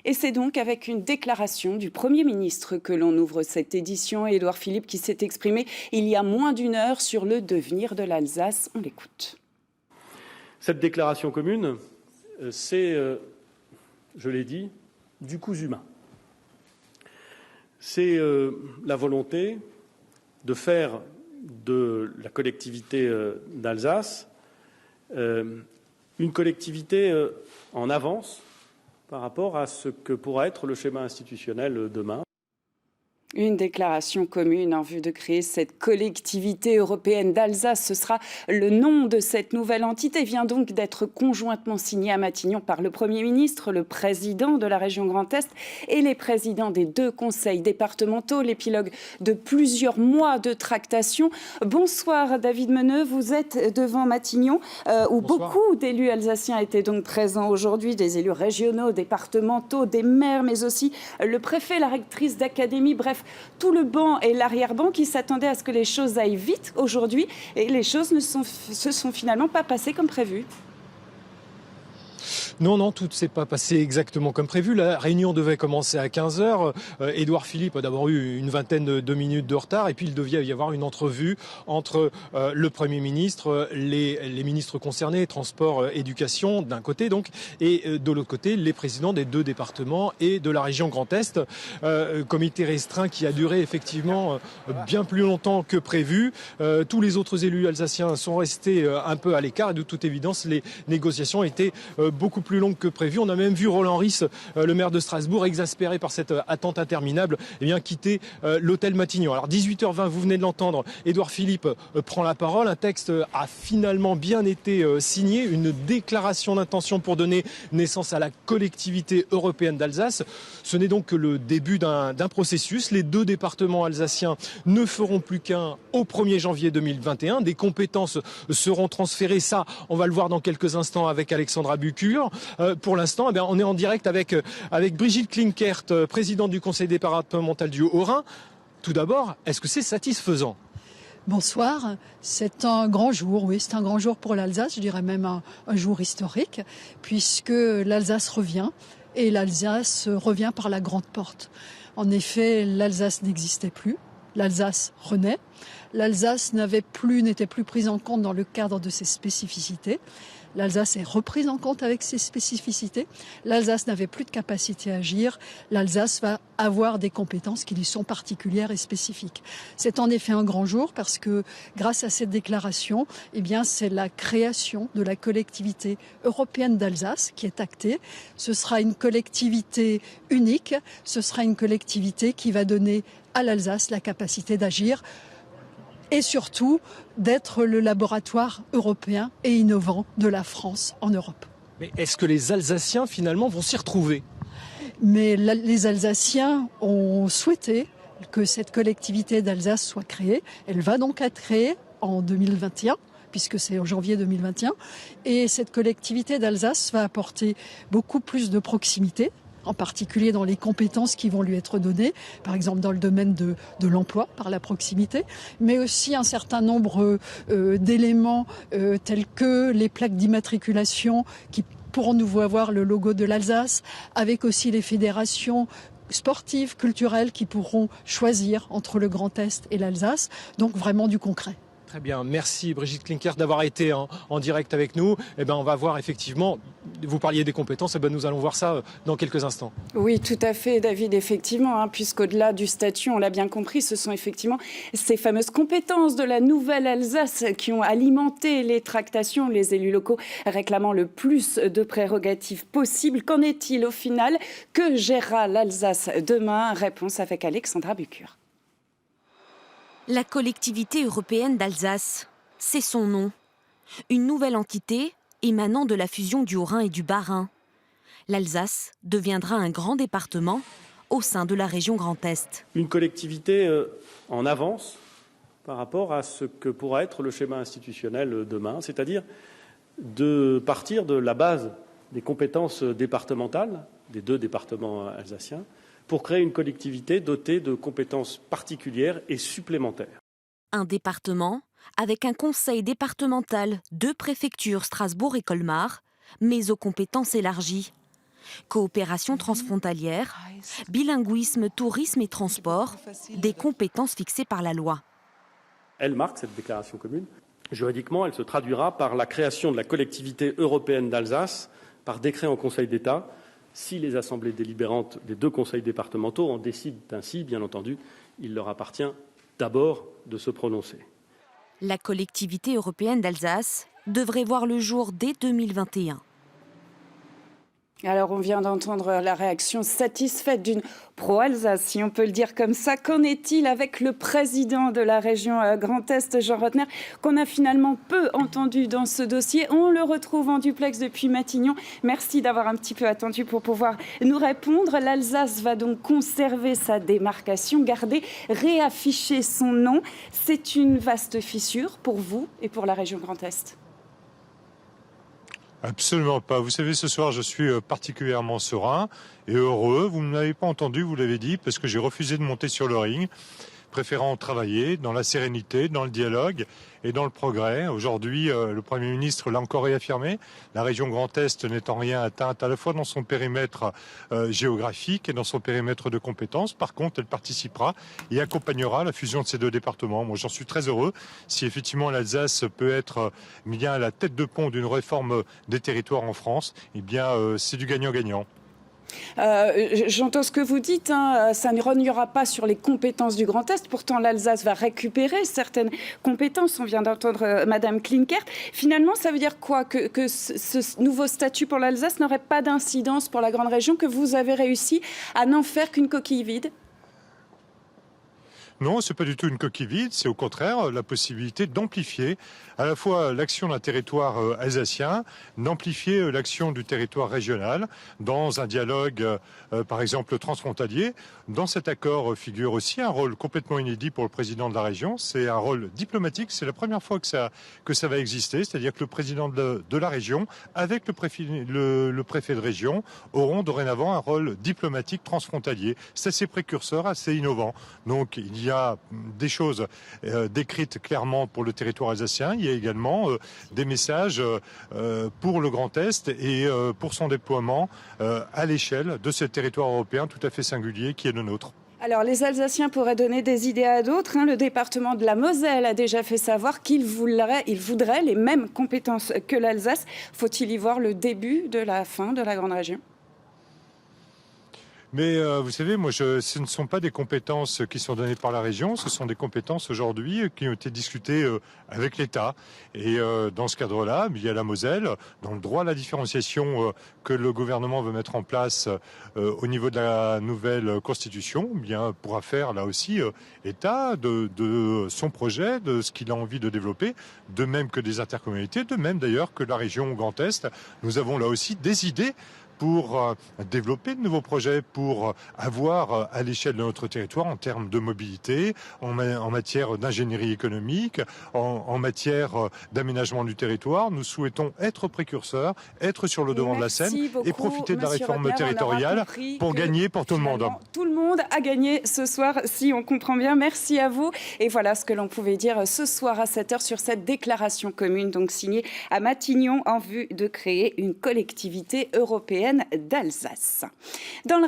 Et c'est donc avec une déclaration du Premier ministre que l'on ouvre cette édition. Édouard Philippe qui s'est exprimé il y a moins d'une heure sur le devenir de l'Alsace. On l'écoute. Cette déclaration commune, c'est, je l'ai dit, du cousu humain. C'est la volonté de faire de la collectivité d'Alsace une collectivité en avance par rapport à ce que pourra être le schéma institutionnel demain. Une déclaration commune en vue de créer cette collectivité européenne d'Alsace. Ce sera le nom de cette nouvelle entité. Vient donc d'être conjointement signée à Matignon par le Premier ministre, le président de la région Grand Est et les présidents des 2 conseils départementaux. L'épilogue de plusieurs mois de tractation. Bonsoir David Meneux, vous êtes devant Matignon où beaucoup d'élus alsaciens étaient donc présents aujourd'hui, des élus régionaux, départementaux, des maires, mais aussi le préfet, la rectrice d'académie, bref, tout le banc et l'arrière-banc qui s'attendaient à ce que les choses aillent vite aujourd'hui et les choses ne se sont finalement pas passées comme prévu. Non, tout ne s'est pas passé exactement comme prévu. La réunion devait commencer à 15h. Édouard Philippe a d'abord eu une vingtaine de minutes de retard et puis il devait y avoir une entrevue entre le Premier ministre, les ministres concernés, transport, éducation d'un côté donc, et de l'autre côté les présidents des 2 départements et de la région Grand Est. Comité restreint qui a duré effectivement bien plus longtemps que prévu. Tous les autres élus alsaciens sont restés un peu à l'écart et de toute évidence les négociations étaient beaucoup plus longue que prévu. On a même vu Roland Ries, le maire de Strasbourg, exaspéré par cette attente interminable, quitter l'hôtel Matignon. Alors 18h20, vous venez de l'entendre, Édouard Philippe prend la parole. Un texte a finalement bien été signé, une déclaration d'intention pour donner naissance à la collectivité européenne d'Alsace. Ce n'est donc que le début d'un processus. Les 2 départements alsaciens ne feront plus qu'un au 1er janvier 2021. Des compétences seront transférées. Ça, on va le voir dans quelques instants avec Alexandra Bucur. Pour l'instant, on est en direct avec Brigitte Klinkert, présidente du conseil départemental du Haut-Rhin. Tout d'abord, est-ce que c'est satisfaisant ? Bonsoir, c'est un grand jour, oui, c'est un grand jour pour l'Alsace, je dirais même un jour historique, puisque l'Alsace revient, et l'Alsace revient par la grande porte. En effet, l'Alsace n'existait plus, l'Alsace renaît, l'Alsace n'était plus prise en compte dans le cadre de ses spécificités. L'Alsace est reprise en compte avec ses spécificités. L'Alsace n'avait plus de capacité à agir. L'Alsace va avoir des compétences qui lui sont particulières et spécifiques. C'est en effet un grand jour parce que grâce à cette déclaration, c'est la création de la collectivité européenne d'Alsace qui est actée. Ce sera une collectivité unique. Ce sera une collectivité qui va donner à l'Alsace la capacité d'agir et surtout d'être le laboratoire européen et innovant de la France en Europe. Mais est-ce que les Alsaciens finalement vont s'y retrouver ? Mais les Alsaciens ont souhaité que cette collectivité d'Alsace soit créée. Elle va donc être créée en 2021. Puisque c'est en janvier 2021. Et cette collectivité d'Alsace va apporter beaucoup plus de proximité, en particulier dans les compétences qui vont lui être données, par exemple dans le domaine de l'emploi par la proximité, mais aussi un certain nombre d'éléments tels que les plaques d'immatriculation qui pourront nous avoir le logo de l'Alsace, avec aussi les fédérations sportives, culturelles qui pourront choisir entre le Grand Est et l'Alsace, donc vraiment du concret. Très bien, merci Brigitte Klinkert d'avoir été en direct avec nous. On va voir effectivement, vous parliez des compétences, nous allons voir ça dans quelques instants. Oui, tout à fait David, effectivement, puisqu'au-delà du statut, on l'a bien compris, ce sont effectivement ces fameuses compétences de la nouvelle Alsace qui ont alimenté les tractations, les élus locaux réclamant le plus de prérogatives possibles. Qu'en est-il au final ? Que gérera l'Alsace demain ? Réponse avec Alexandra Bucur. La collectivité européenne d'Alsace, c'est son nom. Une nouvelle entité émanant de la fusion du Haut-Rhin et du Bas-Rhin. L'Alsace deviendra un grand département au sein de la région Grand Est. Une collectivité en avance par rapport à ce que pourra être le schéma institutionnel demain, c'est-à-dire de partir de la base des compétences départementales des 2 départements alsaciens, pour créer une collectivité dotée de compétences particulières et supplémentaires. Un département avec un conseil départemental, 2 préfectures, Strasbourg et Colmar, mais aux compétences élargies. Coopération transfrontalière, bilinguisme, tourisme et transport, des compétences fixées par la loi. Elle marque cette déclaration commune. Juridiquement, elle se traduira par la création de la collectivité européenne d'Alsace par décret en Conseil d'État. Si les assemblées délibérantes des 2 conseils départementaux en décident ainsi, bien entendu, il leur appartient d'abord de se prononcer. La collectivité européenne d'Alsace devrait voir le jour dès 2021. Alors, on vient d'entendre la réaction satisfaite d'une pro-Alsace, si on peut le dire comme ça. Qu'en est-il avec le président de la région Grand Est, Jean Rottner, qu'on a finalement peu entendu dans ce dossier? On le retrouve en duplex depuis Matignon. Merci d'avoir un petit peu attendu pour pouvoir nous répondre. L'Alsace va donc conserver sa démarcation, garder, réafficher son nom. C'est une vaste fissure pour vous et pour la région Grand Est. Absolument pas. Vous savez, ce soir, je suis particulièrement serein et heureux. Vous ne m'avez pas entendu, vous l'avez dit, parce que j'ai refusé de monter sur le ring, préférant travailler dans la sérénité, dans le dialogue et dans le progrès. Aujourd'hui, le Premier ministre l'a encore réaffirmé, la région Grand Est n'étant rien atteinte à la fois dans son périmètre géographique et dans son périmètre de compétences. Par contre, elle participera et accompagnera la fusion de ces 2 départements. Moi, j'en suis très heureux. Si effectivement l'Alsace peut être bien à la tête de pont d'une réforme des territoires en France, eh bien, c'est du gagnant-gagnant. J'entends ce que vous dites, hein, ça ne rognera pas sur les compétences du Grand Est. Pourtant, l'Alsace va récupérer certaines compétences. On vient d'entendre Madame Klinkert. Finalement, ça veut dire quoi? Que ce nouveau statut pour l'Alsace n'aurait pas d'incidence pour la grande région, que vous avez réussi à n'en faire qu'une coquille vide? Non, c'est pas du tout une coquille vide, c'est au contraire la possibilité d'amplifier à la fois l'action d'un territoire alsacien, d'amplifier l'action du territoire régional dans un dialogue, par exemple, transfrontalier. Dans cet accord figure aussi un rôle complètement inédit pour le président de la région, c'est un rôle diplomatique, c'est la première fois que ça va exister, c'est-à-dire que le président de la région, avec le préfet de région, auront dorénavant un rôle diplomatique transfrontalier. C'est assez précurseur, assez innovant. Donc il y a des choses décrites clairement pour le territoire alsacien. Il y a également des messages pour le Grand Est et pour son déploiement à l'échelle de ce territoire européen tout à fait singulier qui est le nôtre. Alors, les Alsaciens pourraient donner des idées à d'autres. Le département de la Moselle a déjà fait savoir qu'il voudrait les mêmes compétences que l'Alsace. Faut-il y voir le début de la fin de la grande région ? Mais vous savez, moi, ce ne sont pas des compétences qui sont données par la région, ce sont des compétences aujourd'hui qui ont été discutées avec l'État. Et dans ce cadre-là, il y a la Moselle, dans le droit à la différenciation que le gouvernement veut mettre en place au niveau de la nouvelle constitution, bien pourra faire là aussi état de son projet, de ce qu'il a envie de développer, de même que des intercommunalités, de même d'ailleurs que la région Grand Est. Nous avons là aussi des idées pour développer de nouveaux projets, pour avoir à l'échelle de notre territoire en termes de mobilité, en matière d'ingénierie économique, en matière d'aménagement du territoire. Nous souhaitons être précurseurs, être sur le devant de la scène et profiter de la réforme territoriale pour gagner pour tout le monde. Tout le monde a gagné ce soir, si on comprend bien. Merci à vous. Et voilà ce que l'on pouvait dire ce soir à 7h sur cette déclaration commune, donc signée à Matignon en vue de créer une collectivité européenne d'Alsace. Dans le